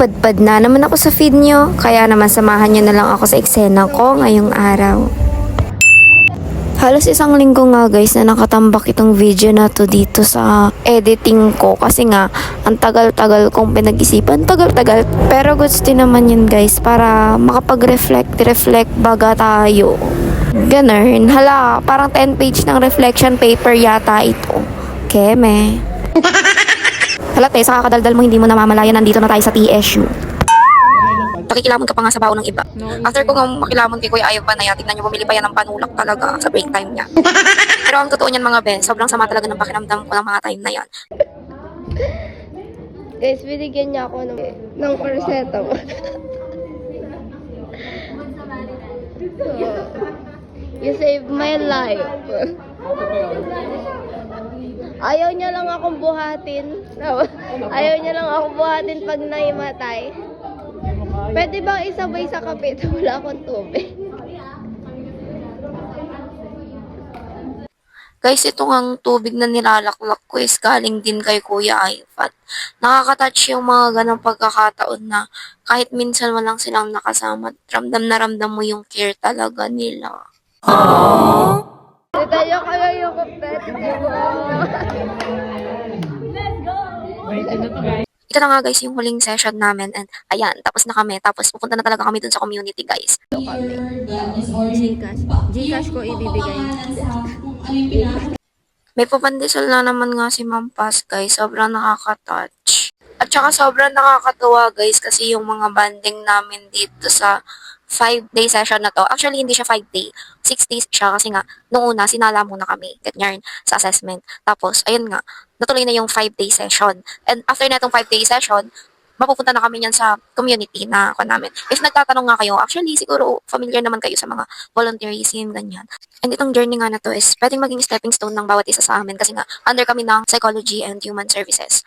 Napadpad na naman ako sa feed nyo, kaya naman samahan nyo na lang ako sa eksena ko ngayong araw. Halos isang linggo nga guys na nakatambak itong video na to dito sa editing ko kasi nga ang tagal-tagal kong pinag-isipan, tagal-tagal. Pero goods din naman yun guys para makapag-reflect baga tayo. Ganun, hala, parang 10 page ng reflection paper yata ito. Keme. Hala te, sa kakadaldal mo hindi mo namamalayan nandito na tayo sa TSU. Pakikilamon ka pa nga sa bao ng iba. After ko nga makilamon kay Kuya Ayaw Panay, tignan niyo bumili pa yan ng panulak talaga sa break time niya. Pero ang totoo niyan mga Ben, sobrang sama talaga ng pakiramdam ko ng mga time na yan. Guys, binigyan niya ako ng korseto. You saved my life. Ayaw niya lang akong buhatin. Ayaw niya lang akong buhatin pag naimatay. Pwede bang isabay sa kape? Wala akong tubig. Guys, ito ngang tubig na nilalaklak ko is galing din kay Kuya Aifat. Nakaka-touch yung mga ganong pagkakataon na kahit minsan walang silang nakasama, ramdam na ramdam mo yung care talaga nila. Tita niyo kaya yung kape. Ito na nga guys yung huling session namin and ayan, tapos na kami. Tapos pupunta na talaga kami dun sa community guys. Gcash ko ibibigay. May papandesal na naman nga si Ma'am Paz guys, sobrang nakaka-touch. At saka sobrang nakakatuwa guys kasi yung mga banding namin dito sa 5-day session na to. Actually, hindi siya 5-day. 6 days siya kasi nga, noong una, sinala muna kami, ganyan, sa assessment. Tapos, ayun nga, natuloy na yung 5-day session. And after na itong 5-day session, mapupunta na kami yan sa community na ako namin. If nagtatanong nga kayo, actually, siguro familiar naman kayo sa mga volunteerism, ganyan. And itong journey nga na to is pwedeng maging stepping stone ng bawat isa sa amin kasi nga, under kami ng psychology and human services.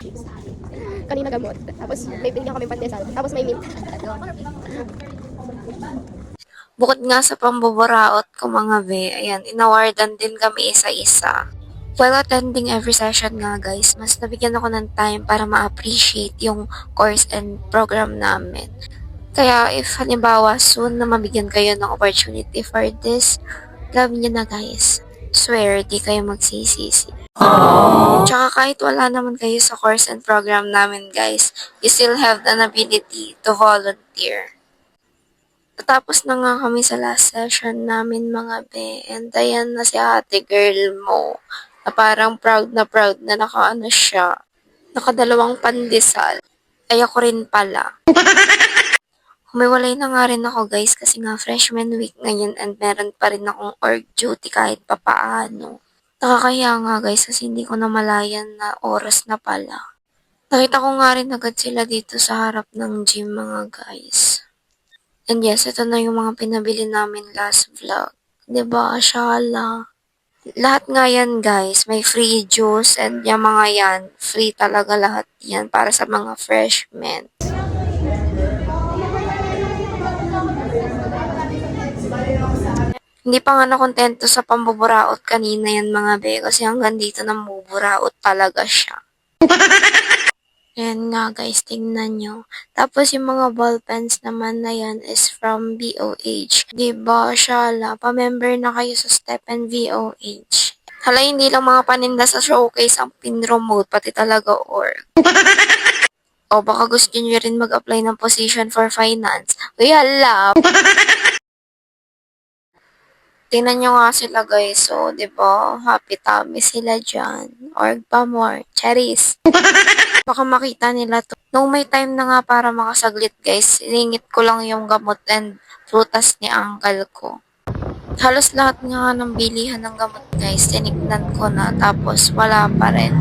Kanina gamot. Tapos may binigyan kami pandesal. Tapos may mint. Bukod nga sa pambuburaot ko mga be, ayan, inawardan din kami isa-isa. While attending every session nga guys, mas nabigyan ako ng time para ma-appreciate yung course and program namin. Kaya if halimbawa soon na mabigyan kayo ng opportunity for this, gawin nyo na guys. Swear, di kayo magsisisi. Tsaka kahit wala naman kayo sa course and program namin guys, you still have an ability to volunteer. Tapos na nga kami sa last session namin mga be, and ayan na si ate girl mo, na parang proud na nakaano siya, nakadalawang pandesal. Ay ako rin pala. Humiwalay na nga rin ako guys kasi nga freshman week ngayon and meron pa rin akong org duty kahit papaano. Nakakahiya nga guys kasi hindi ko namalayan na oras na pala. Nakita ko nga rin agad sila dito sa harap ng gym mga guys. And yes, ito na yung mga pinabili namin last vlog. Diba, Ashala? Lahat nga yan, guys. May free juice and yung mga yan, free talaga lahat yan para sa mga freshmen. Hindi pa nga nakontento sa pambuburaot kanina yan mga be kasi hanggang dito nang buburaot talaga siya. Ayan nga guys, tingnan nyo. Tapos yung mga ball pens naman na yan is from VOH. Diba, Shala? Pa-member na kayo sa Step and VOH. Hala, hindi lang mga paninda sa showcase ang pinromote, pati talaga org. O baka gusto nyo rin mag-apply ng position for finance. Uy, hala! Tingnan nyo nga sila guys, so, diba? Happy tummy sila dyan. Org pa more. Cherries! Baka makita nila to. Nung may time na nga para makasaglit guys, siningit ko lang yung gamot and prutas ni uncle ko. Halos lahat nga ng bilihan ng gamot guys, tinignan ko na tapos wala pa rin.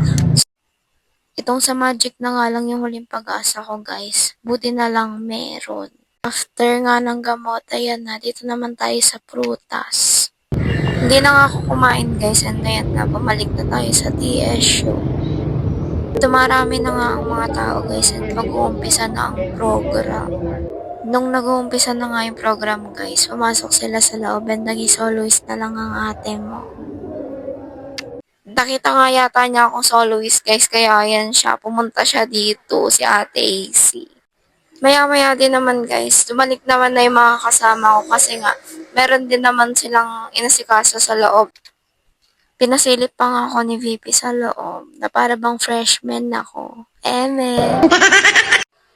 Itong sa Magic na nga lang yung huling pag-asa ko guys. Buti na lang meron. After nga ng gamot, ayan na, dito naman tayo sa prutas. Hindi na nga ako kumain guys and ayan na, bumalik na tayo sa TSU. Dumarami na nga ang mga tao guys at mag-uumpisa na ang program. Nung nag-uumpisa na nga yung program guys, pumasok sila sa loob and nag-soloist na lang ang ate mo. Nakita nga yata niya akong soloist guys, kaya ayan siya, pumunta siya dito, si ate AC. Maya-maya din naman guys, dumalik naman na yung mga kasama ko kasi nga, meron din naman silang inasikaso sa loob. Pinasilip pa nga ako ni VP sa loob na para bang freshman ako. Eme!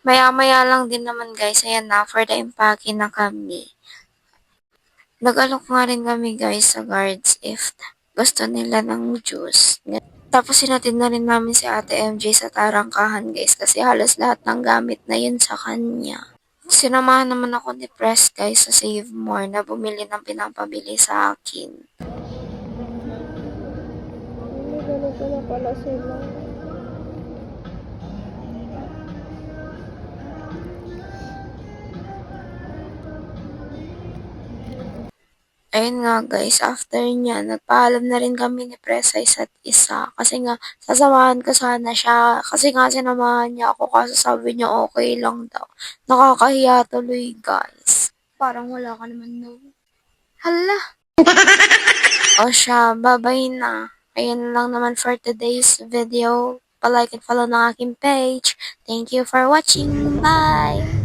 Maya-maya lang din naman guys, ayan na, for the impake na kami. Nag-alok nga rin kami guys sa guards if gusto nila ng juice. Tapos sinatid na rin namin si Ate MJ sa tarangkahan guys kasi halos lahat ng gamit na yun sa kanya. Sinamahan naman ako ni Press guys sa Save More na bumili ng pinapabili sa akin. May ganun pala pala sila. Ayun nga guys, after niya, nagpaalam na rin kami ni Press sa isa't isa. Kasi nga, sasamahan ko sana siya. Kasi nga, sinamahan niya ako kaso sabi niya okay lang daw. Nakakahiya tuloy guys. Parang wala ka naman no. Hala! O siya, bye-bye na. Ayun lang naman for today's video. Pa-like and follow ng aking page. Thank you for watching. Bye!